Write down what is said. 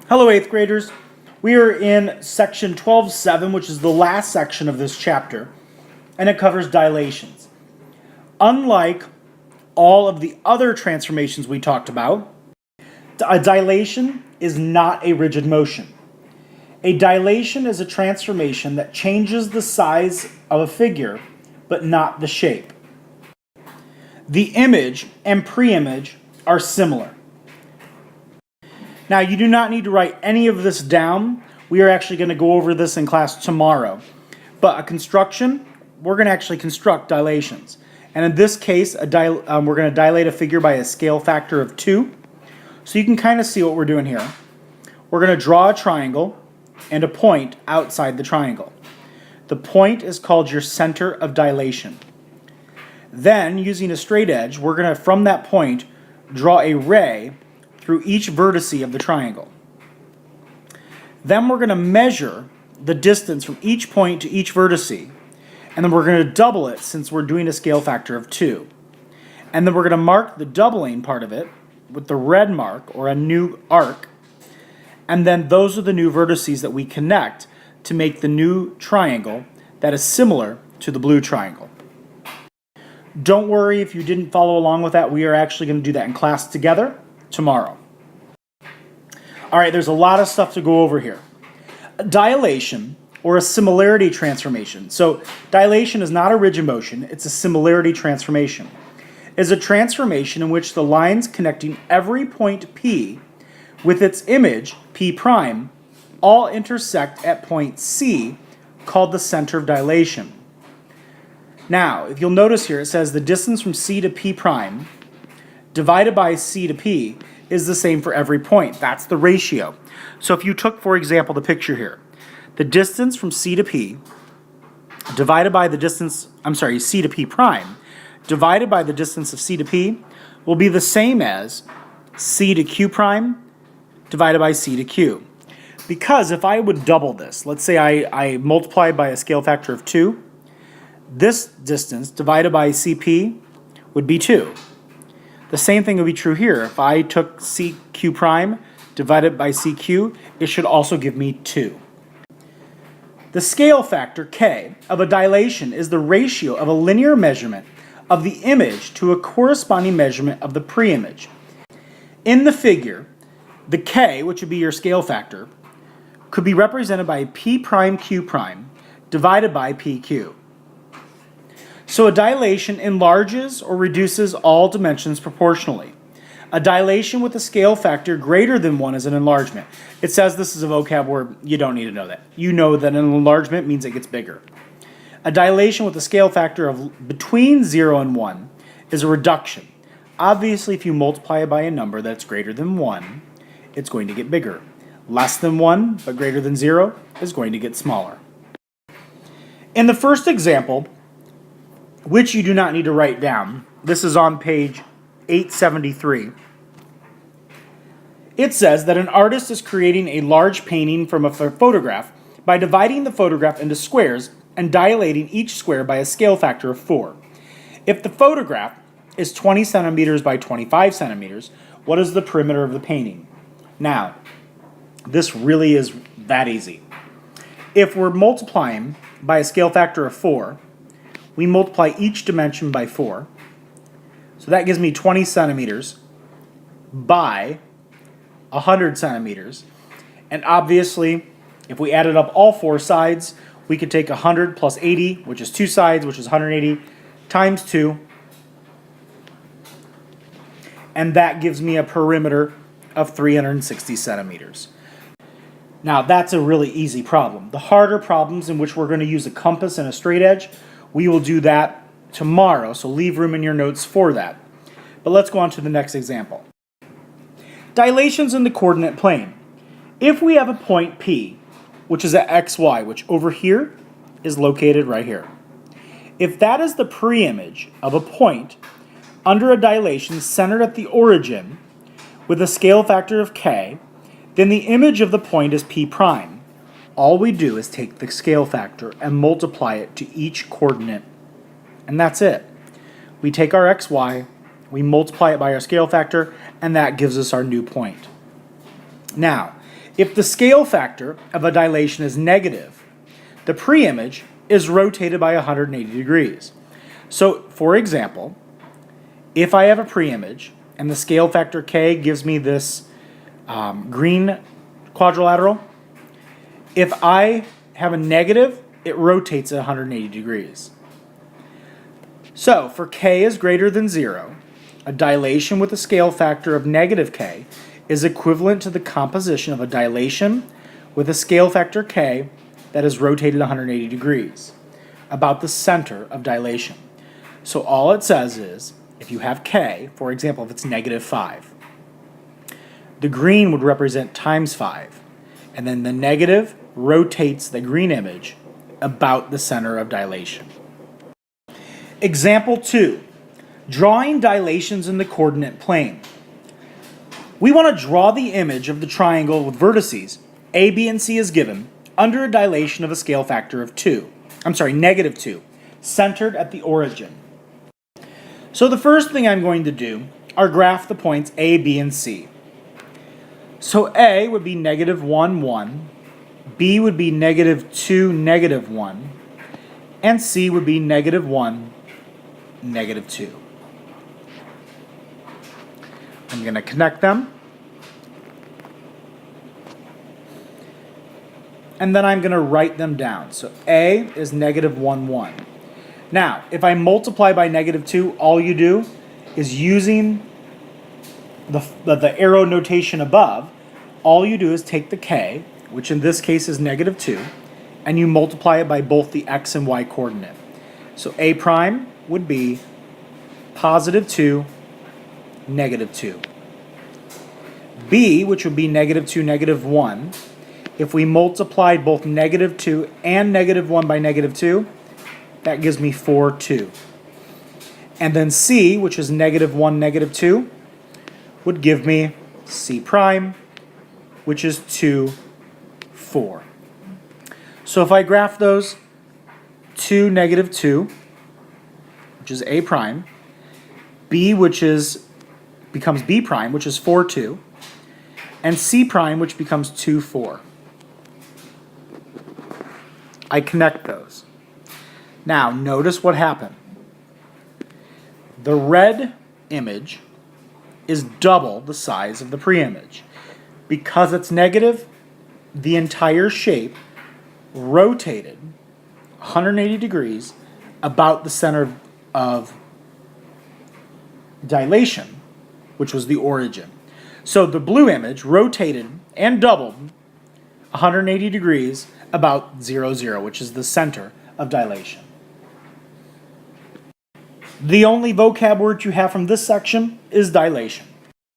Hello, 8th graders. We are in section 12.7, which is the last section of this chapter, and it covers dilations. Unlike all of the other transformations we talked about, a dilation is not a rigid motion. A dilation is a transformation that changes the size of a figure, but not the shape. The image and pre-image are similar. Now, you do not need to write any of this down. We are actually going to go over this in class tomorrow. But a construction, we're going to actually construct dilations. And in this case, we're going to dilate a figure by a scale factor of 2. So you can kind of see what we're doing here. We're going to draw a triangle and a point outside the triangle. The point is called your center of dilation. Then, using a straight edge, we're going to, from that point, draw a ray through each vertex of the triangle. Then we're going to measure the distance from each point to each vertex, and then we're going to double it since we're doing a scale factor of 2. And then we're going to mark the doubling part of it with the red mark, or a new arc, and then those are the new vertices that we connect to make the new triangle that is similar to the blue triangle. Don't worry if you didn't follow along with that. We are actually going to do that in class together tomorrow. All right, there's a lot of stuff to go over here. A dilation, or a similarity transformation. So dilation is not a rigid motion, it's a similarity transformation. It's a transformation in which the lines connecting every point P with its image, P prime, all intersect at point C, called the center of dilation. Now, if you'll notice here, it says the distance from C to P prime divided by C to P is the same for every point. That's the ratio. So if you took, for example, the picture here, the distance from C to P divided by the distance, C to P prime, divided by the distance of C to P will be the same as C to Q prime divided by C to Q. Because if I would double this, let's say I multiply by a scale factor of 2, this distance divided by CP would be 2. The same thing would be true here. If I took CQ prime divided by CQ, it should also give me 2. The scale factor, K, of a dilation is the ratio of a linear measurement of the image to a corresponding measurement of the pre-image. In the figure, the K, which would be your scale factor, could be represented by P prime Q prime divided by PQ. So a dilation enlarges or reduces all dimensions proportionally. A dilation with a scale factor greater than 1 is an enlargement. It says this is a vocab word. You don't need to know that. You know that an enlargement means it gets bigger. A dilation with a scale factor of between 0 and 1 is a reduction. Obviously, if you multiply it by a number that's greater than 1, it's going to get bigger. Less than 1, but greater than 0, is going to get smaller. In the first example, which you do not need to write down, this is on page 873, it says that an artist is creating a large painting from a photograph by dividing the photograph into squares and dilating each square by a scale factor of 4. If the photograph is 20 centimeters by 25 centimeters, what is the perimeter of the painting? Now, this really is that easy. If we're multiplying by a scale factor of 4, we multiply each dimension by 4. So that gives me 20 centimeters by 100 centimeters. And obviously, if we added up all 4 sides, we could take 100 plus 80, which is 2 sides, which is 180, times 2. And that gives me a perimeter of 360 centimeters. Now, that's a really easy problem. The harder problems in which we're going to use a compass and a straight edge, we will do that tomorrow, so leave room in your notes for that. But let's go on to the next example. Dilations in the coordinate plane. If we have a point P, which is at XY, which over here is located right here. If that is the pre-image of a point under a dilation centered at the origin with a scale factor of K, then the image of the point is P prime. All we do is take the scale factor and multiply it to each coordinate, and that's it. We take our xy, we multiply it by our scale factor, and that gives us our new point. Now, if the scale factor of a dilation is negative, the preimage is rotated by 180 degrees. So, for example, if I have a preimage and the scale factor k gives me this green quadrilateral, if I have a negative, it rotates at 180 degrees. So, for k is greater than 0, a dilation with a scale factor of negative k is equivalent to the composition of a dilation with a scale factor k that is rotated 180 degrees, about the center of dilation. So all it says is, if you have k, for example, if it's negative 5, the green would represent times 5, and then the negative rotates the green image about the center of dilation. Example 2, drawing dilations in the coordinate plane. We want to draw the image of the triangle with vertices A, B, and C is given under a dilation of a scale factor of negative 2, centered at the origin. So the first thing I'm going to do are graph the points A, B, and C. So A would be negative 1, 1, B would be negative 2, negative 1, and C would be negative 1, negative 2. I'm going to connect them. And then I'm going to write them down. So A is negative 1, 1. Now, if I multiply by negative 2, all you do is using the arrow notation above, all you do is take the k, which in this case is negative 2, and you multiply it by both the x and y coordinate. So A prime would be positive 2, negative 2. B, which would be negative 2, negative 1, if we multiplied both negative 2 and negative 1 by negative 2, that gives me 4, 2. And then C, which is negative 1, negative 2, would give me C prime, which is 2, 4. So if I graph those, 2, negative 2, which is A prime, B, which becomes B prime, which is 4, 2, and C prime, which becomes 2, 4. I connect those. Now, notice what happened. The red image is double the size of the preimage. Because it's negative, the entire shape rotated 180 degrees about the center of dilation, which was the origin. So the blue image rotated and doubled 180 degrees about 0, 0, which is the center of dilation. The only vocab word you have from this section is dilation.